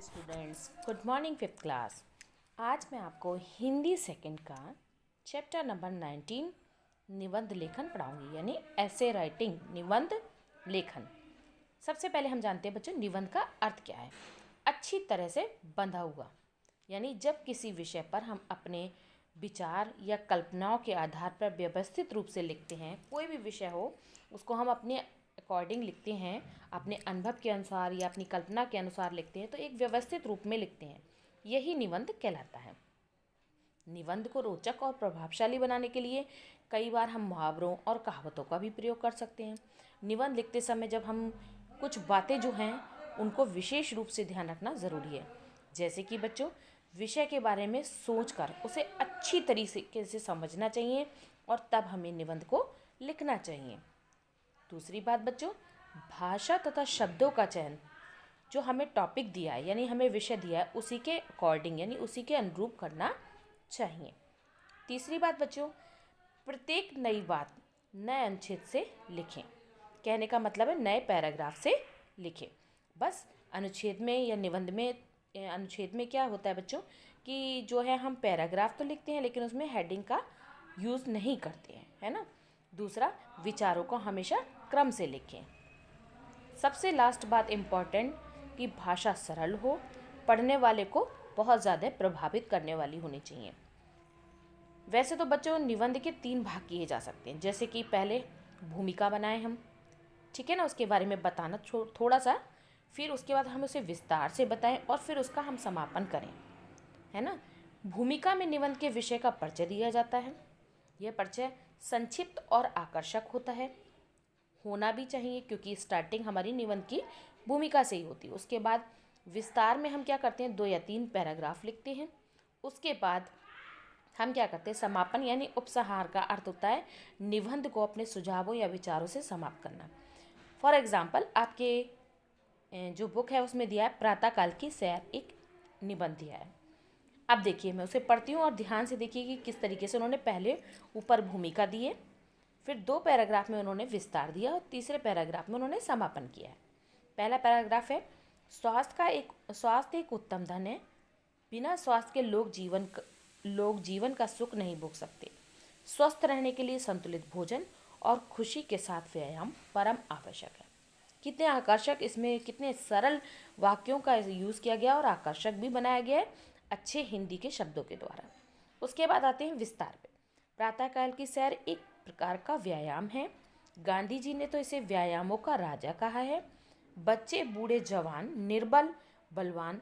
Students, good morning fifth class. आज मैं आपको हिंदी सेकंड का चैप्टर नंबर 19 निबंध लेखन पढ़ाऊंगी, यानी ऐसे राइटिंग, निबंध लेखन। सबसे पहले हम जानते हैं बच्चों, निबंध का अर्थ क्या है। अच्छी तरह से बंधा हुआ, यानी जब किसी विषय पर हम अपने विचार या कल्पनाओं के आधार पर व्यवस्थित रूप से लिखते हैं। कोई भी विषय हो, उसको हम अपने अकॉर्डिंग लिखते हैं, अपने अनुभव के अनुसार या अपनी कल्पना के अनुसार लिखते हैं, तो एक व्यवस्थित रूप में लिखते हैं, यही निबंध कहलाता है। निबंध को रोचक और प्रभावशाली बनाने के लिए कई बार हम मुहावरों और कहावतों का भी प्रयोग कर सकते हैं। निबंध लिखते समय जब हम कुछ बातें जो हैं उनको विशेष रूप से ध्यान रखना ज़रूरी है। जैसे कि बच्चों, विषय के बारे में सोचकर उसे अच्छी तरीके से समझना चाहिए और तब हमें निबंध को लिखना चाहिए। दूसरी बात बच्चों, भाषा तथा शब्दों का चयन, जो हमें टॉपिक दिया है यानी हमें विषय दिया है, उसी के अकॉर्डिंग यानी उसी के अनुरूप करना चाहिए। तीसरी बात बच्चों, प्रत्येक नई बात नए अनुच्छेद से लिखें। कहने का मतलब है नए पैराग्राफ से लिखें। बस अनुच्छेद में या निबंध में, अनुच्छेद में क्या होता है बच्चों कि जो है हम पैराग्राफ तो लिखते हैं लेकिन उसमें हेडिंग का यूज़ नहीं करते हैं, है ना। दूसरा, विचारों को हमेशा क्रम से लिखें। सबसे लास्ट बात इम्पॉर्टेंट, कि भाषा सरल हो, पढ़ने वाले को बहुत ज़्यादा प्रभावित करने वाली होनी चाहिए। वैसे तो बच्चों निबंध के 3 भाग किए जा सकते हैं। जैसे कि पहले भूमिका बनाएं हम, ठीक है ना, उसके बारे में बताना थोड़ा सा, फिर उसके बाद हम उसे विस्तार से बताएं और फिर उसका हम समापन करें, है ना। भूमिका में निबंध के विषय का परिचय दिया जाता है। यह परिचय संक्षिप्त और आकर्षक होता है, होना भी चाहिए, क्योंकि स्टार्टिंग हमारी निबंध की भूमिका से ही होती है। उसके बाद विस्तार में हम क्या करते हैं, 2 या 3 पैराग्राफ लिखते हैं। उसके बाद हम क्या करते हैं, समापन यानी उपसंहार का अर्थ होता है निबंध को अपने सुझावों या विचारों से समाप्त करना। फॉर एग्जाम्पल, आपके जो बुक है उसमें दिया है प्रातःकाल की सैर, एक निबंध दिया है। अब देखिए, मैं उसे पढ़ती हूँ और ध्यान से देखिए कि किस तरीके से उन्होंने पहले ऊपर भूमिका दी है, फिर 2 पैराग्राफ में उन्होंने विस्तार दिया और तीसरे पैराग्राफ में उन्होंने समापन किया है। पहला पैराग्राफ है, स्वास्थ्य एक उत्तम धन है, बिना स्वास्थ्य के लोग जीवन का सुख नहीं भोग सकते। स्वस्थ रहने के लिए संतुलित भोजन और खुशी के साथ व्यायाम परम आवश्यक है। कितने आकर्षक, इसमें कितने सरल वाक्यों का यूज़ किया गया और आकर्षक भी बनाया गया है अच्छे हिंदी के शब्दों के द्वारा। उसके बाद आते हैं विस्तार पे। प्रातःकाल की सैर एक प्रकार का व्यायाम है। गांधी जी ने तो इसे व्यायामों का राजा कहा है। बच्चे, बूढ़े, जवान, निर्बल, बलवान,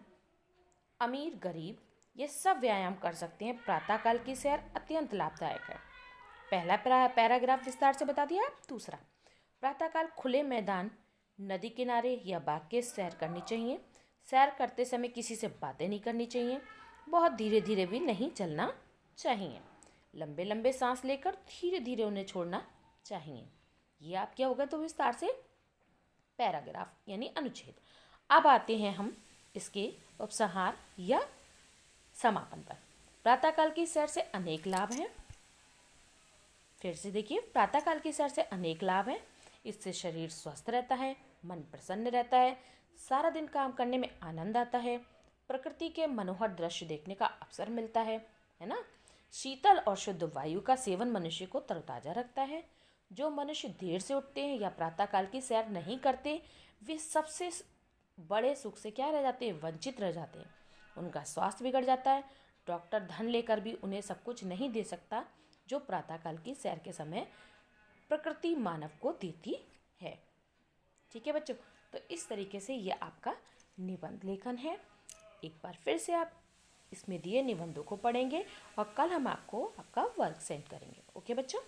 अमीर, गरीब, ये सब व्यायाम कर सकते हैं। प्रातःकाल की सैर अत्यंत लाभदायक है। पहला पैराग्राफ विस्तार से बता दिया। दूसरा, प्रातःकाल खुले मैदान, नदी किनारे या बाग के सैर करनी चाहिए। सैर करते समय किसी से बातें नहीं करनी चाहिए। बहुत धीरे धीरे भी नहीं चलना चाहिए। लंबे लंबे सांस लेकर धीरे धीरे उन्हें छोड़ना चाहिए। ये आप क्या होगा, तो विस्तार से पैराग्राफ यानी अनुच्छेद। अब आते हैं हम इसके उपसंहार या समापन पर। प्रातःकाल की सैर से अनेक लाभ हैं। फिर से देखिए, प्रातःकाल की सैर से अनेक लाभ हैं। इससे शरीर स्वस्थ रहता है, मन प्रसन्न रहता है, सारा दिन काम करने में आनंद आता है, प्रकृति के मनोहर दृश्य देखने का अवसर मिलता है ना। शीतल और शुद्ध वायु का सेवन मनुष्य को तरोताजा रखता है। जो मनुष्य देर से उठते हैं या प्रातःकाल की सैर नहीं करते, वे सबसे बड़े सुख से क्या रह जाते हैं, वंचित रह जाते हैं। उनका स्वास्थ्य बिगड़ जाता है। डॉक्टर धन लेकर भी उन्हें सब कुछ नहीं दे सकता जो प्रातःकाल की सैर के समय प्रकृति मानव को देती है। ठीक है बच्चों, तो इस तरीके से ये आपका निबंध लेखन है। एक बार फिर से आप इसमें दिए निबंधों को पढ़ेंगे और कल हम आपको आपका वर्क सेंड करेंगे। ओके बच्चों।